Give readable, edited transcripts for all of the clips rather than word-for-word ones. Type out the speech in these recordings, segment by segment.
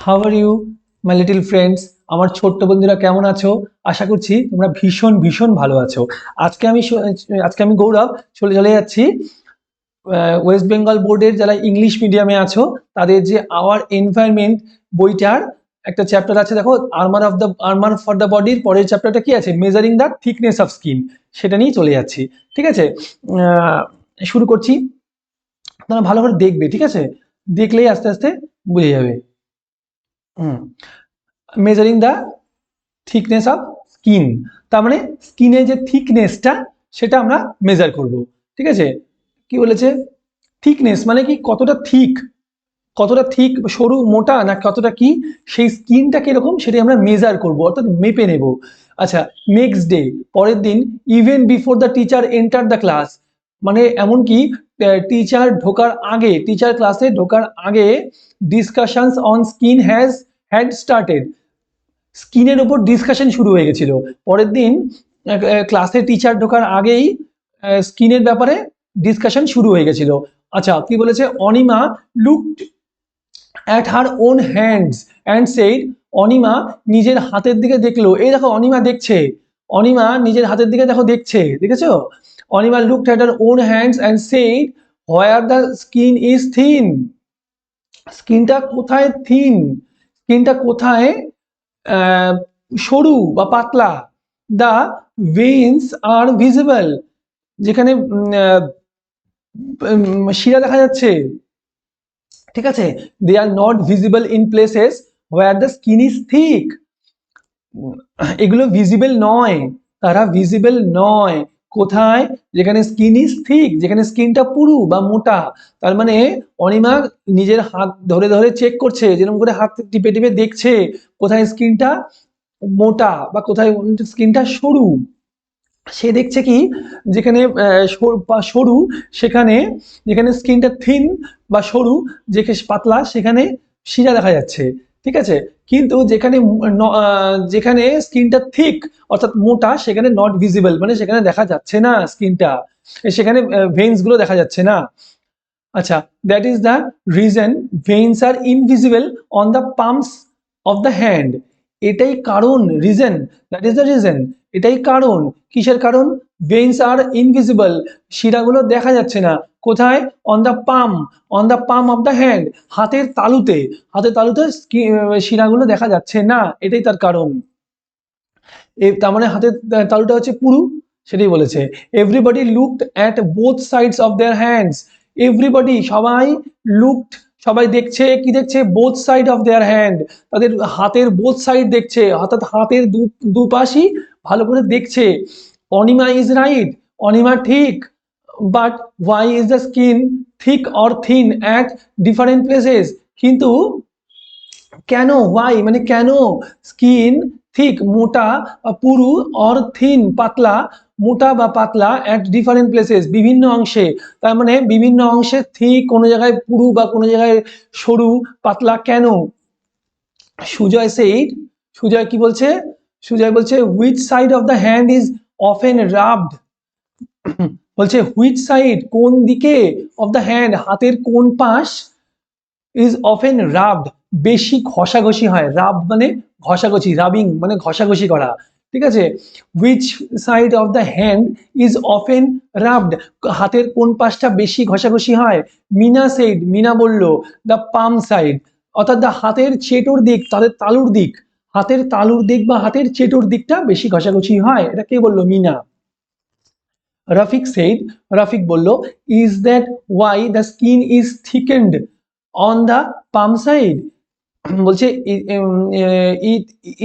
How are you my little friends, আমার ছোট্ট বন্ধুরা কেমন আছো? আশা করছি তোমরা ভীষণ ভীষণ ভালো আছো। আজকে আমি গৌরব চলে যাচ্ছি ওয়েস্ট বেঙ্গল বোর্ডের যারা ইংলিশ মিডিয়ামে আছো তাদের যে আওয়ার এনভায়রনমেন্ট বইটার একটা চ্যাপ্টার আছে, দেখো আর্মার ফর দ্য বডির পরের চ্যাপ্টারটা কি আছে, measuring the thickness of skin, সেটা নিয়ে চলে যাচ্ছি। ঠিক আছে, শুরু করছি। তোমরা ভালো করে দেখবে, ঠিক আছে? দেখলেই আস্তে আস্তে বুঝে যাবে। Measuring the thickness of skin, তার মানে স্কিনের যে থিকনেসটা সেটা আমরা মেজার করব। ঠিক আছে, কি বলেছে? থিকনেস মানে কি, কতটা থিক, সরু মোটা না কতটা কি, সেই স্কিনটা কিরকম সেটাই আমরা মেজার করব, অর্থাৎ মেপে নেব। আচ্ছা, নেক্সট ডে, পরের দিন, even before the teacher enter the class, মানে এমনকি টিচার ক্লাসে ঢোকার আগে discussions on skin had started, স্কিনের উপর ডিসকাশন শুরু হয়ে গেছিল। পরের দিন ক্লাসে টিচার ঢোকার আগেই স্কিনের ব্যাপারে ডিসকাশন শুরু হয়ে গেছিল। আচ্ছা, কি বলেছে? Anima looked at her own hands and said, Anima নিজের হাতের দিকে দেখলো। এই দেখো, অনিমা নিজের হাতের দিকে দেখেছো? Anima looked at her own hands and said, where the skin is thin, স্কিনটা কোথায় থিন, স্কিনটা কোথায় সরু বা পাতলা। দ্য ভেইনস আর ভিজিবল, যেখানে শিরা দেখা যাচ্ছে। ঠিক আছে, they are not visible in places where the skin is thick, এগুলো ভিজিবল নয়, তারা ভিজিবল নয়। কোথায়? যেখানে স্কিন ইজ থিক, যেখানে স্কিনটা পুরু বা মোটা। তার মানে অনিমা নিজের হাত ধরে ধরে চেক করছে, যেরকম করে হাত টিপে টিপে দেখছে কোথায় স্কিনটা মোটা বা কোথায় স্কিনটা সরু। সে দেখছে কি, যেখানে সরু সেখানে, যেখানে স্কিনটা থিন বা সরু, যেখানে পাতলা সেখানে শিরা দেখা যাচ্ছে। ঠিক আছে, কিন্তু যেখানে স্কিনটা থিক অর্থাৎ মোটা, সেখানে নট ভিজিবল, মানে সেখানে দেখা যাচ্ছে না স্কিনটা, সেখানে ভেইনস গুলো দেখা যাচ্ছে না। আচ্ছা, that is the reason veins are invisible on the palms of the hand, এটাই কারণ, দ্যাট ইজ দ্য রিজন, এটাই কারণ। কিসের কারণ? ভেইনস আর ইনভিজিবল, শিরাগুলো দেখা যাচ্ছে না। কোথায়? On the palm of the hand, হাতের তালুতে শিরাগুলো দেখা যাচ্ছে না, এটাই তার কারণ। তার মানে হাতের তালুটা হচ্ছে পুরু, সেটাই বলেছে। Everybody looked at both sides of their hands, everybody সবাই দেখছে, কি দেখছে? Both side of their hand, তাদের হাতের বোথ সাইড দেখছে, অর্থাৎ হাতের দুপাশই ভালো করে দেখছে। অনিমা ইজ রাইট, অনিমা ঠিক, but why is the skin thick or thin at different places, কিন্তু কেন, ওয়াই মানে কেন, স্কিন থিক মোটা বা পুরু, অর থিন পাতলা, মোটা বা পাতলা, অ্যাট ডিফারেন্ট প্লেসেস বিভিন্ন অংশে, তার মানে বিভিন্ন অংশে থিক, কোনো জায়গায় পুরু বা কোনো জায়গায় সরু পাতলা, কেন? সুজয় কি বলছে? সুজয় বলছে which side of the hand is often rubbed, বলছে হুইচ সাইড কোন দিকে, অফ দ্য হ্যান্ড হাতের কোন পাশ, ইজ অফেন রাবড বেশি ঘষাঘষি হয়, রাব মানে ঘষাঘষি, রাবিং মানে ঘষাঘষি করা। ঠিক আছে, which side of the hand is often rubbed, হাতের কোন পাশটা বেশি ঘষাঘষি হয়। মিনা বলল দ্য পাম সাইড, অর্থাৎ দ্য হাতের চেটোর দিক, তাদের তালুর দিক, হাতের তালুর দিক বা হাতের চেটোর দিকটা বেশি ঘষাঘষি হয়, এটা কে বললো? মিনা। রাফিক বলল is that why the skin is thickened on the palm side, বলছে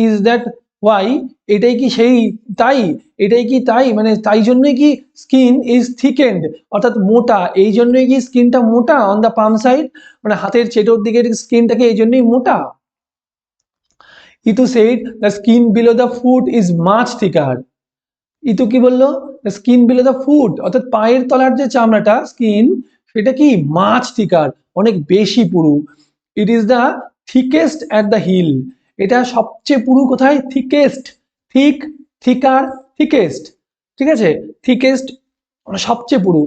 ইজ দ্যাট ওয়াই, এটাই কি সেই তাই, মানে তাই জন্যই কি স্কিন ইজ থিকেন্ড অর্থাৎ মোটা, এই জন্যই কি স্কিনটা মোটা, অন দ্য পাম সাইড মানে হাতের চেটোর দিকের স্কিনটাকে এই জন্যই মোটা। Itu said the skin below the foot is much থিকার, Itu কি বললো? স্কিন বিলো দ্য ফুট অর্থাৎ পায়ের তলার যে চামড়াটা স্কিন, সেটা কি মাচ থিকার অনেক বেশি পুরু। It is the thickest at the heel, এটা সবচেয়ে পুরু কোথায়? থিকেস্ট, থিকার, থিকেস্ট। ঠিক আছে, থিকেস্ট মানে সবচেয়ে পুরু,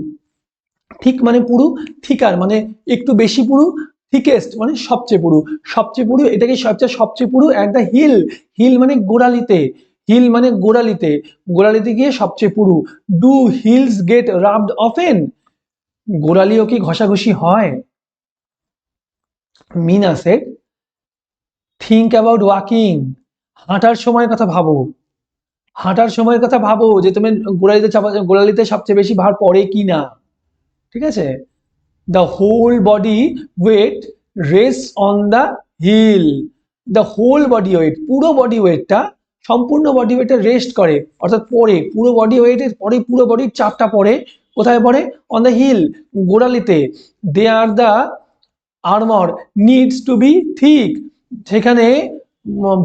ঠিক মানে পুরু, থিকার মানে একটু বেশি পুরু, থিকেস্ট মানে সবচেয়ে পুরু এটাকে সবচেয়ে পুরু অ্যাট দ্য হিল, হিল মানে গোড়ালিতে, হিল মানে গোড়ালিতে, গোড়ালিতে গিয়ে সবচেয়ে পুরু। Do heels get rubbed often, গোড়ালিও কি ঘষাঘষি হয়? Meena said think about walking, হাঁটার সময়ের কথা ভাবো, হাঁটার সময়ের কথা ভাবো যে তুমি গোড়ালিতে সবচেয়ে বেশি ভার পড়ে কি না, ঠিক আছে? The whole body weight rest on the heel, the whole body weight পুরো বডি ওয়েটটা, সম্পূর্ণ বডি ওয়েটটা রেস্ট করে অর্থাৎ পড়ে, পুরো বডি ওয়েটের পরে পুরো বডির চাপটা পড়ে কোথায় পড়ে? অন দ্য হিল, গোড়ালিতে। They are the armour needs to be thick, সেখানে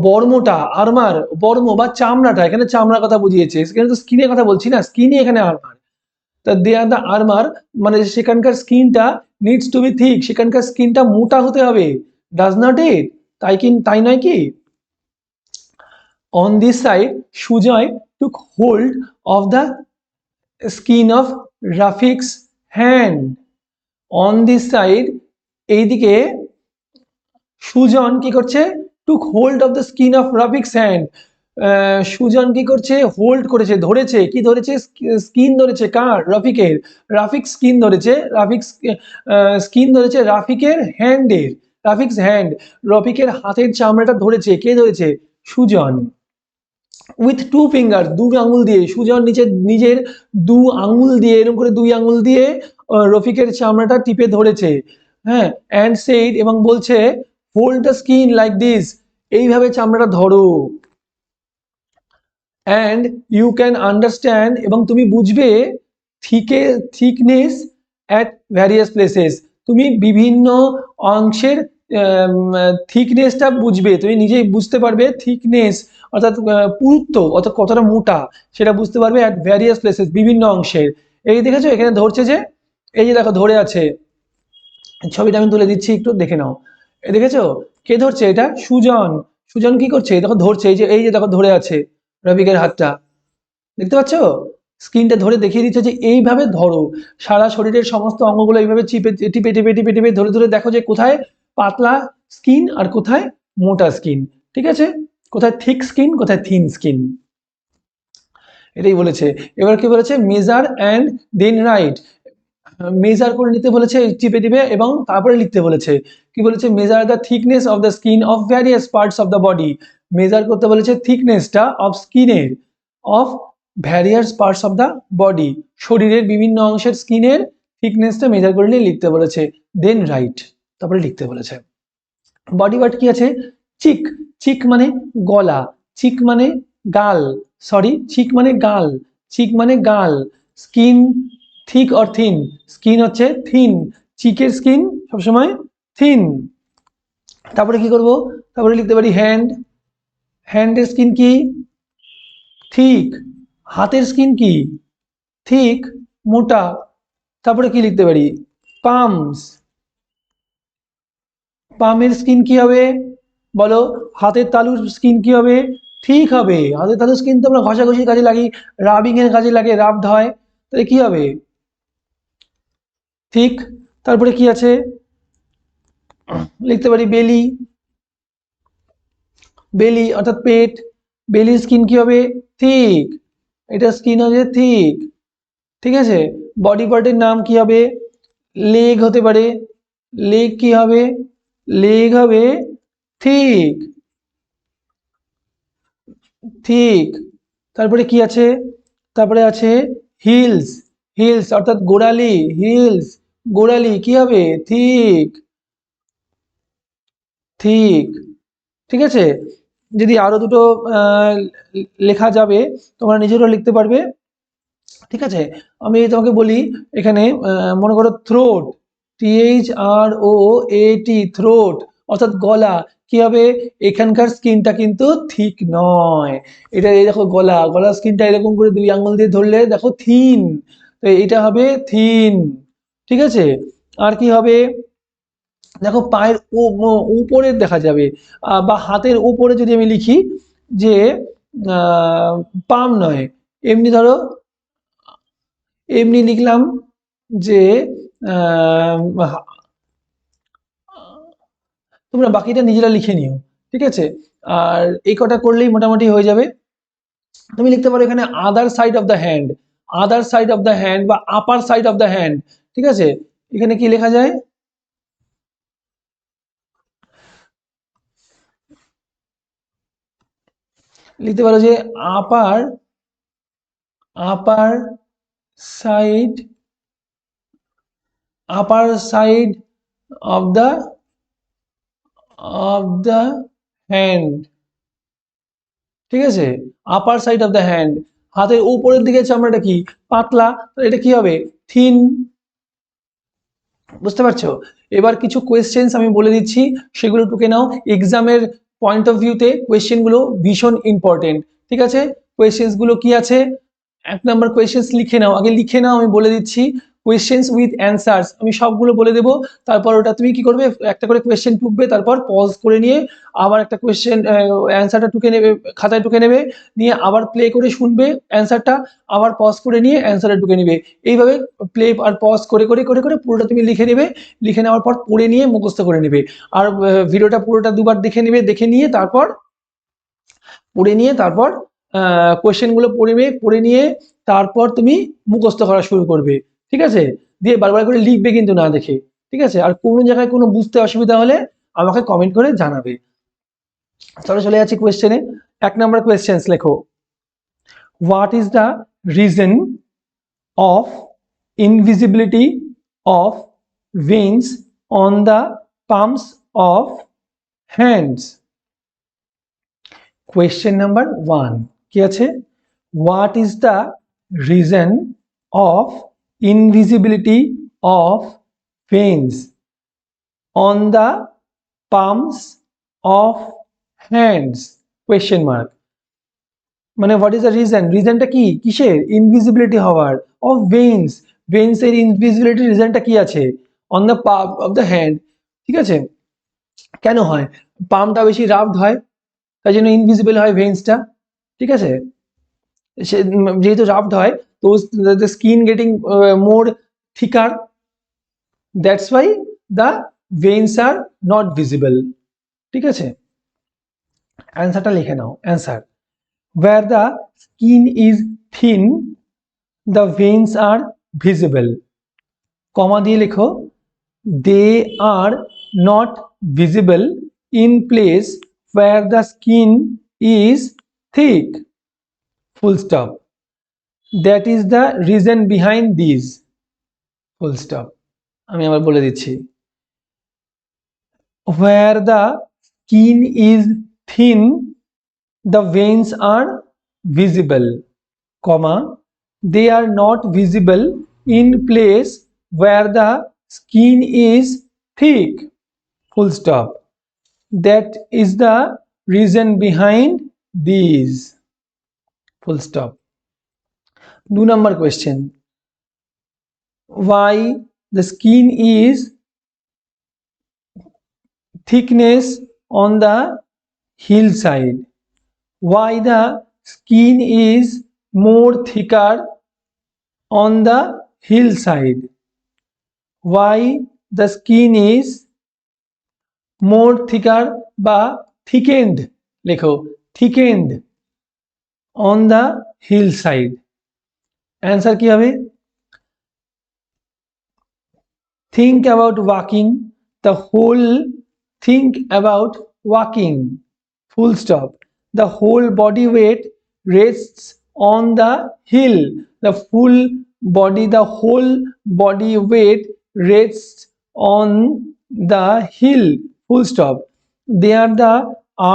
বর্মটা, আর্মার বর্ম বা চামড়াটা, এখানে চামড়ার কথা বুঝিয়েছে, সেখানে তো স্কিনের কথা বলছি না, স্কিনই এখানে আর্মার। তা দে আর দ্য আর্মার মানে সেখানকার স্কিনটা নিডস টু বি থিক, সেখানকার স্কিনটা মোটা হতে হবে। ডাজ নট ইট, তাই নয় কি? On this side Sujay took hold of the skin of Rafiq's hand, on this side এইদিকে সুজন কি করছে? Took hold of the skin of Rafiq's hand, Sujan কি করছে? হোল্ড করেছে, ধরেছে, কি ধরেছে? স্কিন ধরেছে কার? রফিকের। রাফিক স্কিন ধরেছে, রাফিক স্কিন ধরেছে রাফিকের হ্যান্ডের, রাফিকস হ্যান্ড, রফিকের হাতের চামড়াটা ধরেছে, কে ধরেছে? সুজন। উইথ টু ফিঙ্গার, দু আঙুল দিয়ে, সুজন নিজের দু আঙুল দিয়ে, এরকম করে দুই আঙুল দিয়ে রফিকের চামড়াটা টিপে ধরেছে, হ্যাঁ। অ্যান্ড সেইড এবং বলছে hold the skin like this, এইভাবে চামড়াটা ধরো। অ্যান্ড ইউ ক্যান আন্ডারস্ট্যান্ড এবং তুমি বুঝবে থিকনেস অ্যাট ভ্যারিয়াস প্লেসেস, তুমি বিভিন্ন অংশের থিকনেসটা বুঝবে, তুমি নিজেই বুঝতে পারবে থিকনেস অর্থাৎ পুরুত্ব অর্থাৎ কতটা মোটা সেটা বুঝতে পারবে অ্যাট ভ্যারিয়াস প্লেসেস, বিভিন্ন অংশের। এই দেখেছো এখানে ধরছে যে, এই যে দেখো ধরে আছে, ছবিটা আমি তুলে দিচ্ছি একটু দেখে নাও। এই দেখেছো কে ধরছে? এটা সুজন। সুজন কি করছে? দেখো ধরছে, এই যে দেখো ধরে আছে রফিকের হাতটা, দেখতে পাচ্ছ? স্ক্রিনটা ধরে দেখিয়ে দিচ্ছে যে এইভাবে ধরো, সারা শরীরের সমস্ত অঙ্গগুলো এইভাবে টিপে টিপে টিপে টিপে টিপে ধরে ধরে দেখো যে কোথায় পাতলা স্কিন আর কোথায় মোটা স্কিন, ঠিক আছে? কোথায় থিক স্কিন, কোথায় থিন স্কিন, এটাই বলেছে। এবার কি বলেছে? Measure and then write, measure করে নিতে বলেছে টিপে টিপে এবং তারপরে লিখতে বলেছে। কি বলেছে? Measure the thickness of the skin of various parts of the body, measure করতে বলেছে থিকনেসটা অফ স্কিনের, of various parts of the body, শরীরের বিভিন্ন অংশের স্কিনের থিকনেসটা মেজার করে নিয়ে লিখতে বলেছে। দেন রাইট, তারপরে লিখতে বলেছে। বডি পার্ট কি আছে? চিক, চিক মানে গলা, চিক মানে গাল, সরি চিক মানে গাল, চিক মানে গাল। Skin thick or thin, skin হচ্ছে থিন, চিকের স্কিন সবসময় থিন। তারপরে কি করব? তারপরে লিখতে পারি হ্যান্ড, হ্যান্ডের স্কিন কি? থিক। হাতের স্কিন কি? থিক, মোটা। তারপরে কি লিখতে পারি? পামস, পামের স্কিন কি হবে বলো? হাতের তালুর স্কিন কি হবে? ঠিক হবে। হাতের তালুর স্কিন তো আমরা ঘষাঘষির কাজে লাগি, রাবিং এর কাজে লাগে, রাবড হয়, তাহলে কি হবে? ঠিক। তারপরে কি আছে? লিখতে পারি বেলি, বেলি অর্থাৎ পেট, বেলির স্কিন কি হবে? থিক, এটা স্কিন হচ্ছে থিক, ঠিক আছে? বডি পার্টের নাম কি হবে? লেগ হতে পারে, লেগ কি হবে? লেগ হবে থিক, ঠিক। তারপরে কি আছে? তারপরে আছে হিলস, হিলস অর্থাৎ গোড়ালি, হিলস গোড়ালি কি হবে? ঠিক, ঠিক, ঠিক আছে? যদি আরো দুটো লেখা যাবে তোমরা নিজেরাও লিখতে পারবে, ঠিক আছে? আমি তোমাকে বলি এখানে মনে করো থ্রোট, THROAT, থ্রোট অর্থাৎ গলা, কি হবে? এখানকার স্কিনটা কিন্তু ঠিক নয়, এটা এই দেখো গলা, গলার স্কিনটা এরকম করে দুই আঙ্গুল দিয়ে ধরলে দেখো থিন, তো এটা হবে থিন, ঠিক আছে? আর কি হবে? দেখো পায়ের উপরে দেখা যাবে বা হাতের উপরে যদি আমি লিখি যে পাম নয়, এমনি ধরো এমনি লিখলাম যে তোমরা বাকিটা নিজেরা লিখে নিও, ঠিক আছে। আর এই কটা করলেই মোটামুটি হয়ে যাবে। তুমি লিখতে পারো এখানে other side of the hand, other side of the hand বা upper side of the hand, ঠিক আছে। এখানে কি লেখা যায়, লিখতে পারো যে upper upper side upper side of the hand, ঠিক আছে। Upper side of the hand, হাতের উপরের দিকে চামড়াটা কি পাতলা, তো এটা কি হবে থিন, বুঝতে পারছো। এবার কিছু কোয়েশ্চেন্স আমি বলে দিচ্ছি, সেগুলো টুকে নাও। এক্সামের পয়েন্ট অফ ভিউতে কোয়েশ্চেনগুলো ভীষণ ইম্পর্টেন্ট, ঠিক আছে। কোয়েশ্চেন্স গুলো কি আছে, 1 নম্বর কোয়েশ্চেন্স লিখে নাও, আগে লিখে নাও, আমি বলে দিচ্ছি। কোয়েশ্চেন্স উইথ অ্যান্সার্স আমি সবগুলো বলে দেবো, তারপর ওটা তুমি কি করবে, একটা করে কোয়েশ্চেন টুকবে, তারপর পজ করে নিয়ে আবার একটা কোয়েশ্চেন অ্যান্সারটা টুকে নেবে, খাতায় টুকে নেবে, নিয়ে আবার প্লে করে শুনবে অ্যান্সারটা, আবার পজ করে নিয়ে অ্যান্সারটা টুকে নেবে। এইভাবে প্লে আর পজ করে করে করে করে পুরোটা তুমি লিখে নেবে, লিখে নেওয়ার পর পড়ে নিয়ে মুখস্থ করে নেবে। আর ভিডিওটা পুরোটা দুবার দেখে নেবে, দেখে নিয়ে তারপর পড়ে নিয়ে তারপর কোয়েশ্চেনগুলো পড়ে নিয়ে তারপর তুমি মুখস্থ করা শুরু করবে, ঠিক আছে। দিয়ে বারবার করে লিখবে কিন্তু না দেখে, ঠিক আছে। আর কোনো জায়গায় কোনো বুঝতে অসুবিধা হলে আমাকে কমেন্ট করে জানাবে। চলো চলে যাচ্ছি কোয়েশ্চেনে। 1 নম্বর কোয়েশ্চেন্স লেখো, what is the reason of invisibility of veins on the palms of hands? Question number 1 কি আছে, what is the reason of invisibility of veins on the palms of hands? Question mark, মানে what is the reason, রিজনটা কি কিসের, invisibility হওয়ার, of veins, veins এর invisibility রিজনটা কি আছে, on the palm of the hand, ঠিক আছে। কেন হয়, পামটা বেশি রাফড হয়, তাই জন্য ইনভিজিবল হয় ভেইনসটা, ঠিক আছে। যেহেতু রাফড হয়, তো the skin getting more thicker, that's why the veins are not visible, ঠিক আছে। অ্যান্সারটা লিখে নাও, answer, where the skin is thin the veins are visible, comma দিয়ে লেখো, they are not visible in place where the skin is thick, full stop, that is the reason behind this, full stop। আমি আবার বলে দিচ্ছি, where the skin is thin the veins are visible, comma, they are not visible in place where the skin is thick, full stop, that is the reason behind these, full stop। 2 number question, why the skin is thickness on the hillside, why the skin is more thicker on the hillside, why the skin is more thicker বা thickened লেখো, thickened on the hillside, answer কি হবে, think about walking the whole, think about walking, full stop, the whole body weight rests on the hill, the full body, the whole body weight rests on the hill, full stop, there the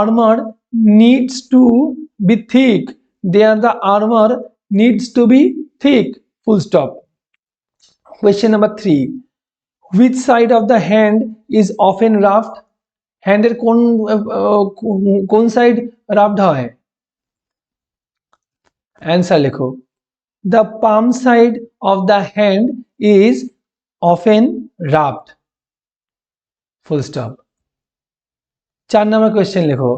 armor needs to be thick, there the armor needs to be thick, full stop। Question number 3, which side of the hand is often rubbed, হ্যান্ডের কোন side রাবড হয়, answer লেখো, the palm side of the hand is often rubbed, full stop। 4 number question লেখো,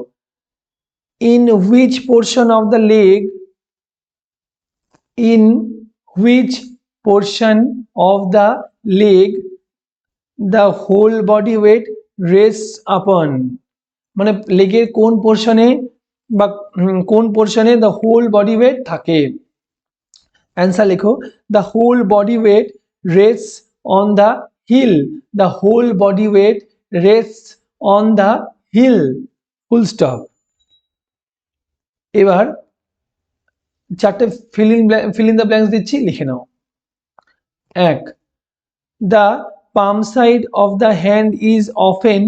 in which portion of the leg, in which portion of the leg the whole body weight rests upon, মানে লেগের কোন পোর্শনে বা কোন পোর্শনে the whole body weight থাকে। Answer লেখো, the whole body weight rests on the heel, the whole body weight rests on the heel, full stop. এবার চারটে fill in the blanks দিচ্ছি, লিখে নাও। এক, the palm side of the hand is often,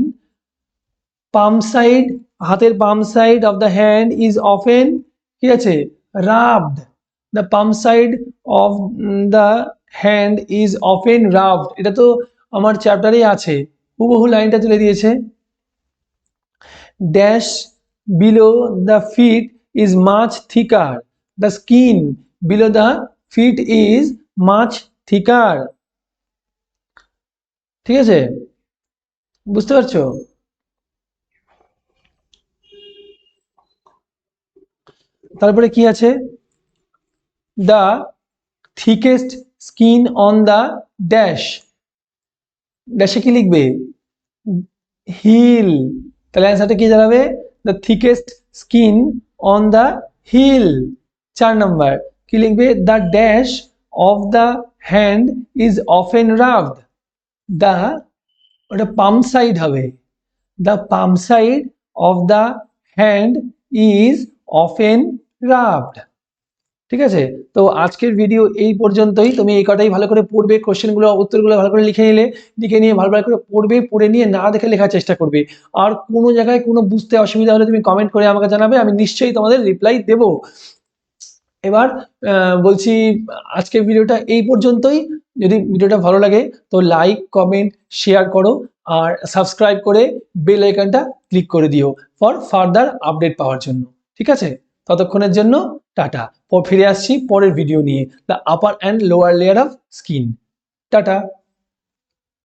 palm side, হাতের palm side of the hand is often কি আছে, rubbed, the palm side of the hand is often rubbed, এটা তো আমার চ্যাপ্টারেই আছে, হুবহু লাইনটা তুলে দিয়েছে। dash below the feet is much thicker, the skin below the feet is much thicker, ঠিক আছে, বুঝতে পারছো? তারপরে কি আছে, the thickest skin on the dash, ড্যাশে কি লিখবে, হিল, তাহলে অ্যান্সারটা কি দাঁড়াবে, the thickest skin on the heel। 4 number কি লিখবে, the dash of the hand is often rubbed, the, ওটা palm side হবে, the palm side of the hand is often rubbed, ঠিক আছে। তো আজকের ভিডিও এই পর্যন্তই, তুমি এই কটাই ভালো করে পড়বে, কোশ্চেনগুলো উত্তরগুলো ভালো করে লিখে নিয়ে ভালো করে পড়বে, পড়ে নিয়ে না দেখে লেখার চেষ্টা করবে। আর কোনো জায়গায় কোনো বুঝতে অসুবিধা হলে তুমি কমেন্ট করে আমাকে জানাবে, আমি নিশ্চয়ই তোমাদের রিপ্লাই দেব। এবার বলছি আজকের ভিডিওটা এই পর্যন্তই, যদি ভিডিওটা ভালো লাগে তো লাইক কমেন্ট শেয়ার করো, আর সাবস্ক্রাইব করে বেল আইকনটা ক্লিক করে দিও ফর ফার্দার আপডেট পাওয়ার জন্য, ঠিক আছে। ততক্ষণের জন্য টাটা, ফিরে আসছি পরের ভিডিও নিয়ে, the upper and lower layer of skin. Tata.